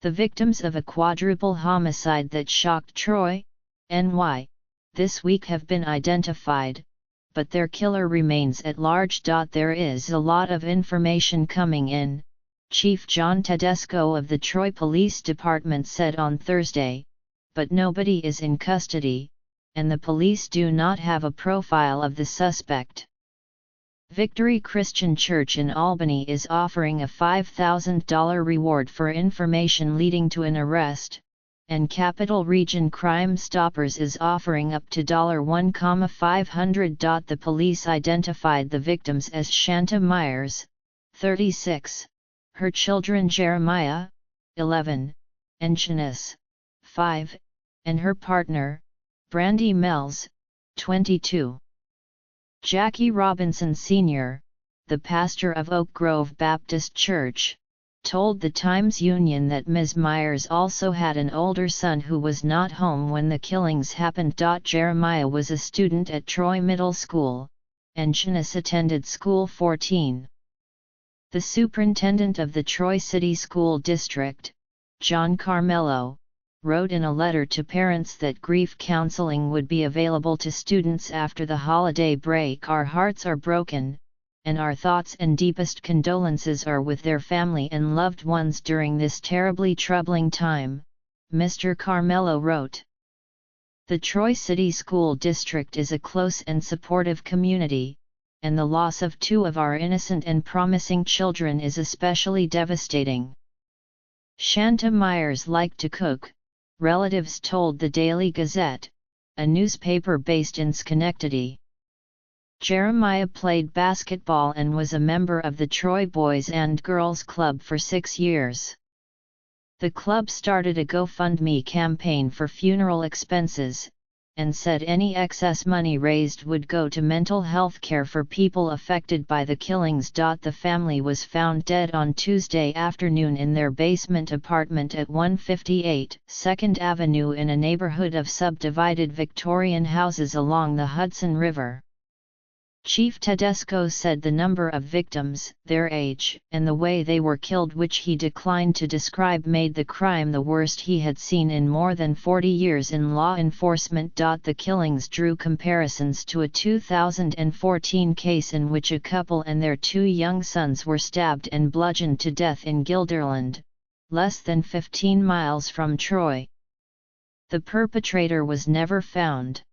The victims of a quadruple homicide that shocked Troy, NY, this week have been identified, but their killer remains at large. There is a lot of information coming in, Chief John Tedesco of the Troy Police Department said on Thursday, but nobody is in custody, and the police do not have a profile of the suspect. Victory Christian Church in Albany is offering a $5,000 reward for information leading to an arrest, and Capital Region Crime Stoppers is offering up to $1,500. The police identified the victims as Shanta Myers, 36, her children Jeremiah, 11, and Shanice, 5, and her partner, Brandy Mells, 22. Jackie Robinson Sr., the pastor of Oak Grove Baptist Church, told the Times-Union that Ms. Myers also had an older son who was not home when the killings happened. Jeremiah was a student at Troy Middle School, and Shanice attended School 14. The superintendent of the Troy City School District, John Carmelo, wrote in a letter to parents that grief counseling would be available to students after the holiday break. Our hearts are broken, and our thoughts and deepest condolences are with their family and loved ones during this terribly troubling time, Mr. Carmelo wrote. The Troy City School District is a close and supportive community, and the loss of two of our innocent and promising children is especially devastating. Shanta Myers liked to cook, relatives told the Daily Gazette, a newspaper based in Schenectady. Jeremiah played basketball and was a member of the Troy Boys and Girls Club for 6 years. The club started a GoFundMe campaign for funeral expenses, and said any excess money raised would go to mental health care for people affected by the killings. The family was found dead on Tuesday afternoon in their basement apartment at 158 2nd Avenue in a neighborhood of subdivided Victorian houses along the Hudson River. Chief Tedesco said the number of victims, their age, and the way they were killed, which he declined to describe, made the crime the worst he had seen in more than 40 years in law enforcement. The killings drew comparisons to a 2014 case in which a couple and their 2 young sons were stabbed and bludgeoned to death in Guilderland, less than 15 miles from Troy. The perpetrator was never found.